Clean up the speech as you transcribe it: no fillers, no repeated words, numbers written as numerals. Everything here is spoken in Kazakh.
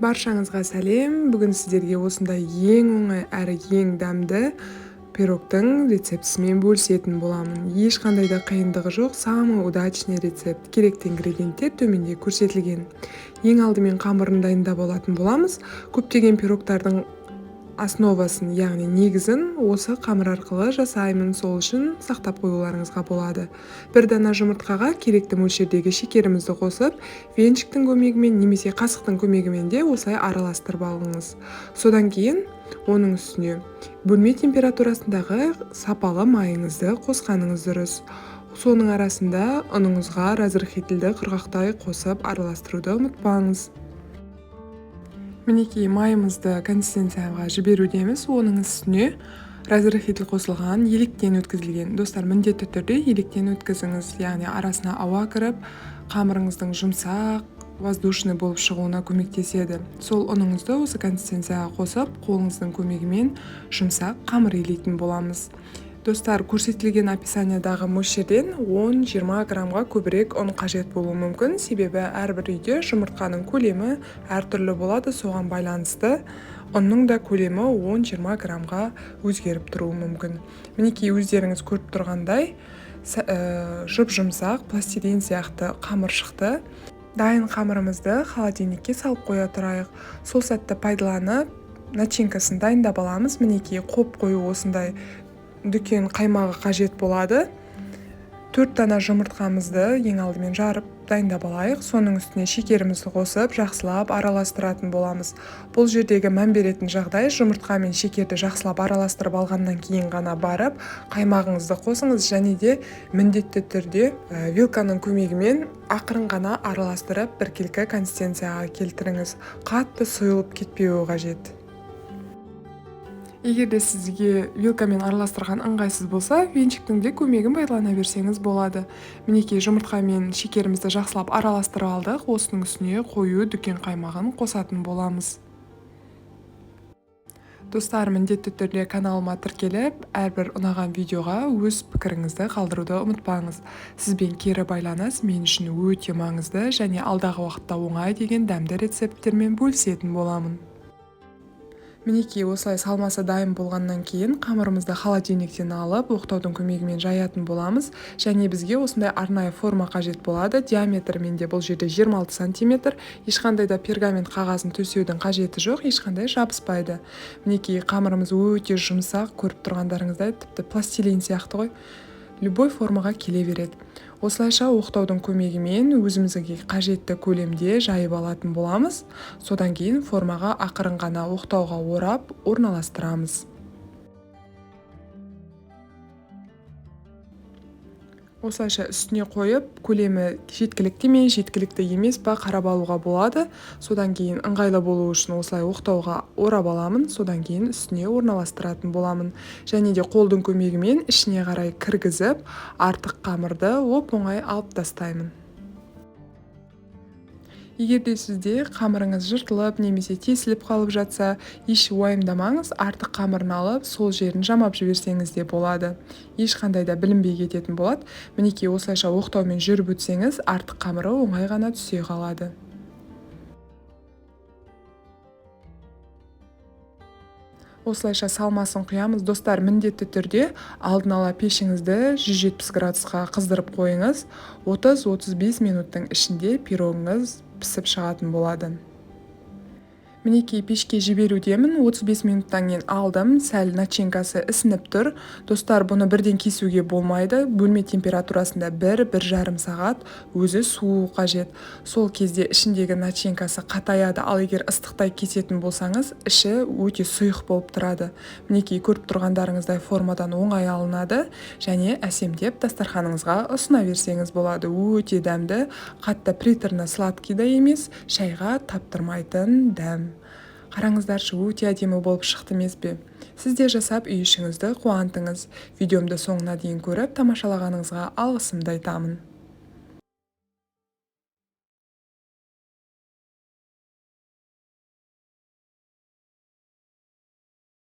Баршаңызға сәлем. Бүгін сіздерге осындай ең оңай әрі ең дәмді пирогтың рецептісімен бөлісетін боламын. Ешқандай да қиындығы жоқ, самый удачный рецепт. Керекті ингредиенттер төменде көрсетілген. Ең алдымен қамырын дайындап алатын боламыз. Көптеген пирогтардың основасын, яғни негізін осы қамыр арқылы жасаймын, сол үшін сақтап қоюларыңызға болады. Бір дана жұмыртқаға керекті мөлшердегі шекерімізді қосып, венчиктің көмегімен немесе қасықтың көмегімен де осылай араластырып алыңыз. Содан кейін оның үстіне бөлме температурасындағы сапалы майыңызды қосқаныңыз дұрыс. Соның арасында ұныңызға разрыхительді құрғақтай қосып араластыруды ұмытпаңыз. Мінекей майымызды консистенцияға жіберудеміз. Оның үстіне разрыхитель қосылған, електен өткізілген. Достар, міндетті түрде електен өткізіңіз, яғни арасына ауа кіріп, қамырыңыздың жұмсақ, воздушный болып шығуына көмектеседі. Сол ұныңызды осы консистенцияға қосып, қолыңыздың көмегімен жұмсақ қамыр илейтін боламыз. Достар, көрсетілген описаниядағы мөлшерден 10-20 граммға көбірек ұн қажет болуы мүмкін, себебі әрбір үйде жұмыртқаның көлемі әртүрлі болады, соған байланысты ұнның да көлемі 10-20 граммға өзгеріп тұруы мүмкін. Мінекей өздеріңіз көріп тұрғандай, жұп-жұмсақ пластилин сияқты қамыр шықты. Дайын қамырымызды холодильникке салып қоя тұрайық. Сол сәтті пайдаланып, начинкасын дайындап аламыз. Мінекей қоп қою осындай дүкен қаймағы қажет болады. 4 дана жұмыртқамызды ең алдымен жарып дайындап алайық. Соның үстіне шекерімізді қосып, жақсылап араластыратын боламыз. Бұл жердегі мән беретін жағдай, жұмыртқа мен шекерді жақсылап араластырып алғаннан кейін ғана барып, қаймағыңызды қосыңыз, және де міндетті түрде вилканың көмегімен ақырын ғана араластырып, біркелкі консистенцияға келтіріңіз. Қатты сұйылып кетпеуі қажет. Егер де сізге вилкамен араластырған ыңғайсыз болса, венчиктің де көмегін пайдалана берсеңіз болады. Мінекей жұмыртқа мен шекерімізді жақсылап араластырып алдық. Осының үстіне қою дүкен қаймағын қосатын боламыз. Достар, міндетті түрде каналыма тіркеліп, әрбір ұнаған видеоға өз пікіріңізді қалдыруды ұмытпаңыз. Сізбен кері байланыс мен үшін өте маңызды, және алдағы уақытта оңай деген дәмді рецепттермен бөлісетін боламын. Мінекей осылай салмасы дайын болғаннан кейін қамырымызды холодильниктен алып, оқтаудың көмегімен жаятын боламыз. Және бізге осындай арнайы форма қажет болады. Диаметрі менде бұл жерде 26 см. Ешқандай да пергамент қағазын төсеудің қажеті жоқ, ешқандай жабыспайды. Мінекей қамырымыз өте жұмсақ, көріп тұрғандарыңыздай, тіпті пластилин сияқты ғой. Любой формаға келе береді. Осылайша оқтаудың көмегімен өзімізге қажетті көлемде жайып алатын боламыз. Содан кейін формаға ақырын ғана оқтауға орап орналастырамыз. Осылайша үстіне қойып, көлемі жеткілікті ме, жеткілікті емес па қарап алуға болады. Содан кейін ыңғайлы болу үшін осылай оқтауға орап аламын, содан кейін үстіне орналастыратын боламын. Және де қолдың көмегімен ішіне қарай кіргізіп, артық қамырды оп-оңай алып тастаймын. Егер де сізде қамырыңыз жыртылып немесе тесіліп қалып жатса, еш уайымдамаңыз, артық қамырын алып, сол жерін жамап жіберсеңіз де болады. Ешқандай да білінбей кететін болады. Мінекей осылайша оқтаумен жүріп өтсеңіз, артық қамыры оңай ғана түсе қалады. Осылайша салмасын құямыз. Достар, міндетті түрде алдын ала пешіңізді 170 градусқа қыздырып қойыңыз. 30-35 минуттың ішінде пирогыңыз пісіп шығатын болады. Мінекей пешке жіберудемін. 35 минуттан кейін алдым, сәл начинкасы ісініп тұр. Достар, бұны бірден кесуге болмайды. Бөлме температурасында 1-1,5 сағат өзі суы қажет. Сол кезде ішіндегі начинкасы қатаяды, ал егер ыстықтай кесетін болсаңыз, іші өте сұйық болып тұрады. Мінекей көріп тұрғандарыңыздай формадан оңай алынады, және әсемдеп дастарханыңызға ұсына берсеңіз болады. Өте дәмді, қатты приторно сладкий да емес, шайға таптырмайтын дәм. Қараңыздаршы, өте әдемі болып шықты емес пе? Сіз де жасап үй ішіңізді қуантыңыз. Видеомды соңына дейін көріп, тамашалағаныңызға алғысымды айтамын.